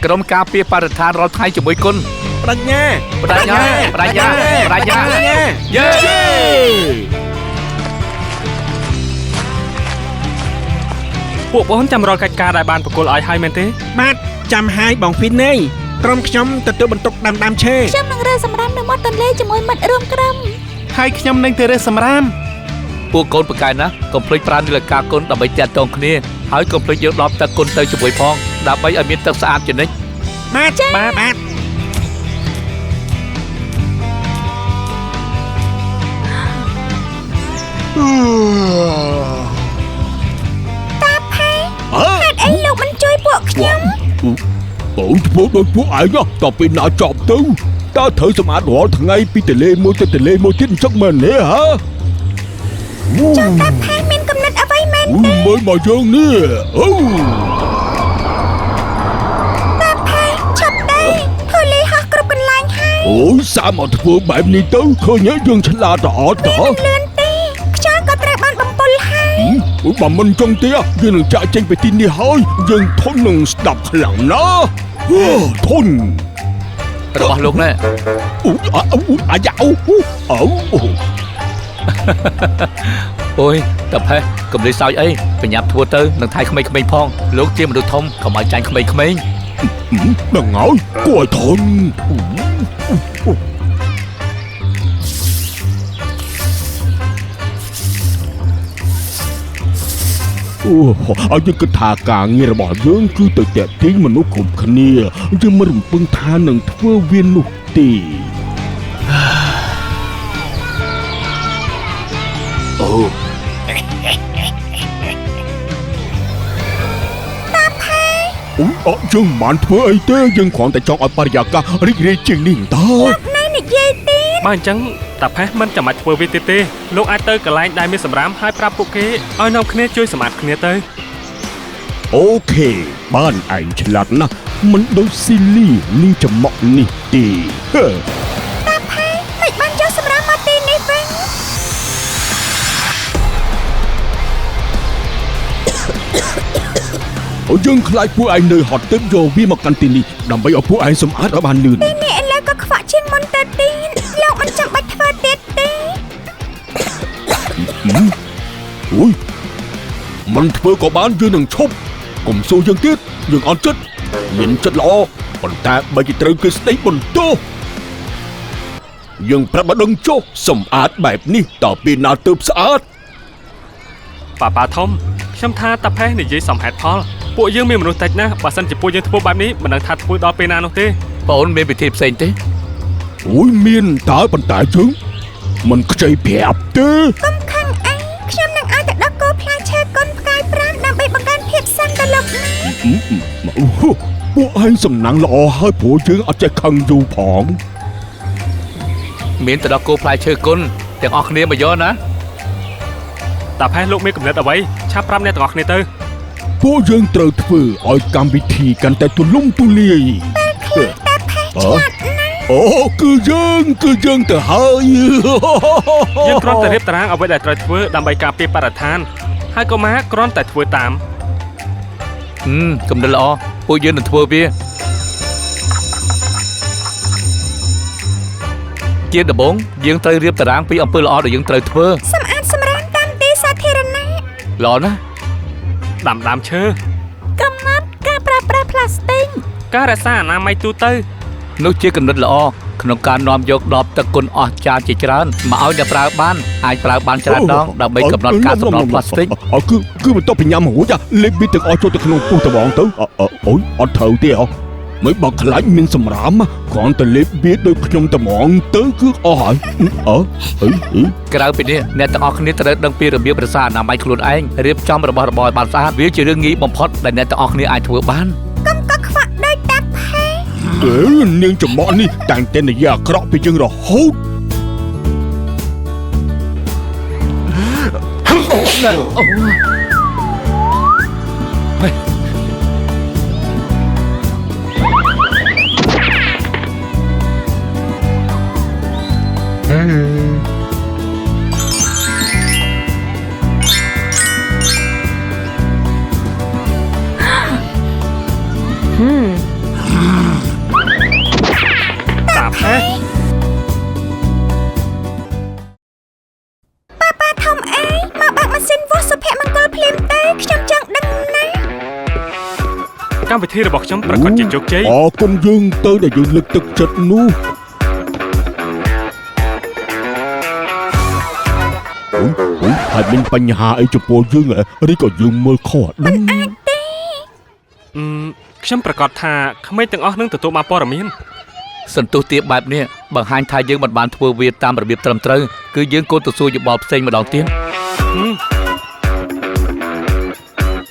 ក្រុមការពារបរិស្ថានរាល់ថ្ងៃជាមួយគុណប្រាជ្ញាយេពួកបងចាំរាល់កិច្ចការដែលបានប្រគល់ឲ្យហើយមែនទេបាទចាំហើយបងហ្វីណេក្រុមខ្ញុំទទួលបន្ទុកដាំឈើខ្ញុំនឹងរើសម្រាមនៅមាត់ទន្លេជាមួយមិត្តរួមក្រុមហើយខ្ញុំនឹងទៅរើសម្រាមពួកកូនប្រកែកណាកុំភ្លេចប្រើនាឡិកាគុណដើម្បីទាក់ទងគ្នាហើយកុំភ្លេចយកដបទឹកគុណទៅជាមួយផងដើម្បីឲ្យមានទឹកស្អាតជានិច្ចបាទតាផេហេតុអីលោកមិនជួយពួកខ្ញុំបងធ្វើដូចពួកឯងតទៅពីណាចប់ទៅតើត្រូវសម្អាតរាល់ថ្ងៃពីទន្លេមួយទៅទន្លេមួយទៀតអញ្ចឹងមែនទេហ៎ចុះតាផេមានកំណត់អ្វីមែនទេមើលមកយើងនេះតាផេឆាប់ទេធូលីហោះគ្រប់កន្លែងហើយអូយសាមកធ្វើបែបនេះទៅឃើញយើងឆ្លាតល្អតើលឿនទេខ្យល់ក៏ត្រូវបានបំពុលហើយបើមិនចង់ទេយើងនឹងចាក់ចេញពីទីនេះហើយយើងធន់នឹងស្ដាប់ខ្លាំងណាស់ធន់របស់លោកណែអាយ៉ាអូយតាផេះកុំលេចសើចអីបញ្ញាប់ធ្វើទៅនឹងថៃក្មេងៗផងលោកជាមនុស្សធំកុំឲ្យចាញ់ក្មេងៗដឹងហើយគួរធន់ឲ្យយើងគិតថាការងាររបស់យើងគឺទៅតាក់ទាញមនុស្សគ្រប់គ្នាយើងមិនរំពឹងថានឹងធ្វើវានោះទេអូតាផេយើងមិនបានធ្វើអីទេយើងគ្រាន់តែចង់ឲ្យបរិយាកាសរីករាយជាងនេះតើលោកណែនិយាយទេបើអញ្ចឹងតាផេះមិនចាំបាច់ធ្វើវាទៀតទេលោកអាចទៅកន្លែងដែលមានសម្រាមហើយប្រាប់ពួកគេឲ្យនាំគ្នាជួយសម្អាតគ្នាទៅអូខេបានឯងឆ្លាតណាស់មិនដូចស៊ីលីនឹងចំមុកនេះទេតាផេមិនបានយកសម្រាមមកទីនេះវិញយើងខ្លាចពួកឯងនៅហត់ទឹកយកវាមកកាន់ទីនេះដើម្បីឲ្យពួកឯងសម្អាតឲ្យបានលឿនទីនេះឥឡូវក៏ខ្វាក់ជាងមុនទៅទៀតលោកមិនចាំបាច់ធ្វើទៀតទេអូយមិនធ្វើក៏បានយើងនឹងឈប់កុំសួរយើងទៀតយើងអត់ចិត្តមានចិត្តល្អប៉ុន្តែបើគេត្រូវគេស្ដីបន្ទោសយើងប្រាប់មកដឹងចុះសម្អាតបែបនេះតើពេលណាទើបស្អាតប៉ាធំខ្ញុំថាតាផេះនិយាយសមហេតុផលពួកយើងមានមនុស្សតិចណាស់បើសិនជាពួកយើងធ្វើបែបនេះមិនដឹងថាធ្វើដល់ពេលណានោះទេបងអូនមានវិធីផ្សេងទេអូយមានតើប៉ុន្តែយើងមិនខ្ចីប្រាប់ទេកុំខឹងអីខ្ញុំនឹងឲ្យទៅដល់គោផ្លែឈើកុនផ្កាយប្រាំដើម្បីបង្កើនភាពសាំងដល់លោកណាពួកឯងសំណាងល្អហើយព្រោះយើងអត់ចេះខឹងយូរផងមានទៅដល់គោផ្លែឈើគុណទាំងអស់គ្នាមកយកណាតាផេះលោកមានកំណត់អ្វីឆាប់ប្រាប់អ្នកទាំងអស់គ្នាទៅពួកយើងត្រូវធ្វើឲ្យកម្មវិធីកាន់តែទូលំទូលាយអូគឺយើងទៅហើយយើងគ្រាន់តែរៀបតារាងអ្វីដែលត្រូវធ្វើដើម្បីការពារបរិស្ថានហើយកុមារគ្រាន់តែធ្វើតាមកំណត់ល្អពួកយើងនឹងធ្វើវាជាដំបូងយើងត្រូវរៀបតារាងពីអំពើល្អដែលយើងត្រូវធ្វើសម្អាតសម្រាមតាមទីសាធារណៈល្អណាស់ដាំឈើកំណត់ការប្រើប្រាស់ផ្លាស្ទិកការរក្សាអនាម័យទូទៅនោះជាកំណត់ល្អក្នុងការនាំយកដបទឹកគុណអស់ចានជាច្រើនមកឲ្យអ្នកប្រើបានអាចប្រើបានច្រើនដងដើម្បីកំណត់ការសំណល់ផ្លាស្ទិកគឺបន្ទាប់ពីញ៉ាំរួចលេបវាទាំងអស់ចូលទៅក្នុងពុះត្បូងទៅអូយអត់ត្រូវទេមិនបើខ្លាចមានសម្រាមគ្រាន់តែលេបវាដូចខ្ញុំត្មងទៅគឺអស់ហើយក្រៅពីនេះអ្នកទាំងអស់គ្នាត្រូវដឹងពីរបៀបរក្សាអនាម័យខ្លួនឯងរៀបចំរបស់របរឲ្យបានស្អាតវាជារឿងងាយបំផុតដែលអ្នកទាំងអស់គ្នាអាចធ្វើបានកុំក៏ខ្វាក់ដោយតាផេនាងចំបក់នេះតែងតែនិយាយអាក្រក់ពីយើងរហូត កម្មវិធីរបស់ខ្ញុំប្រកាសជាជោគជ័យ អរគុណយើងទៅដែលយើងលើកទឹកចិត្តនោះអូហើយមានបញ្ហាអីចំពោះយើងឬក៏យើងមើលខុសដឹង ខ្ញុំប្រកាសថាក្មេងទាំងអស់នឹងទទួលបានព័ត៌មាន សន្ទុះទាបបែបនេះបង្ហាញថាយើងមិនបានធ្វើវាតាមរបៀបត្រឹមត្រូវគឺយើងគួរទៅសួរយោបល់ផ្សេងម្ដងទៀត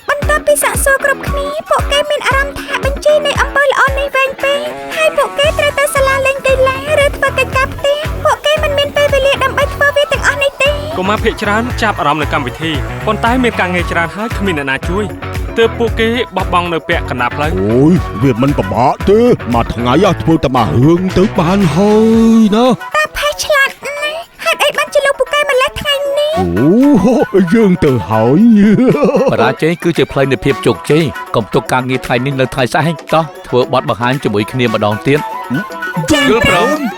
បន្ទាប់ពីសាកសួរគ្រប់គ្នាពួកគេមានអារម្មណ៍ថាបញ្ជីនៃអំពើល្អនេះវែងពេកហើយពួកគេត្រូវទៅសាលាលេងកីឡាឬធ្វើកិច្ចការផ្ទះពួកគេមិនមានពេលវេលាដើម្បីធ្វើវាទាំងអស់នេះទេ កុមារភាគច្រើនចាប់អារម្មណ៍នឹងកម្មវិធីប៉ុន្តែមានការងារច្រើនហើយគ្មានអ្នកណាជួយទើបពួកគេបោះបង់នៅពាក់កណ្ដាលផ្លូវ អូយវាមិនពិបាកទេមួយថ្ងៃធ្វើតែមួយរឿងទៅបានហើយណា តាផេះឆ្លាតណាស់ហេតុអីបានជាលោកពូកែម្លេះថ្ងៃនេះ អូយើងទៅហើយ បរាជ័យគឺជាផ្លូវនៃភាពជោគជ័យកុំទុកការងារថ្ងៃនេះនៅថ្ងៃស្អែកតោះធ្វើបទបង្ហាញជាមួយគ្នាម្ដងទៀត យល់ព្រម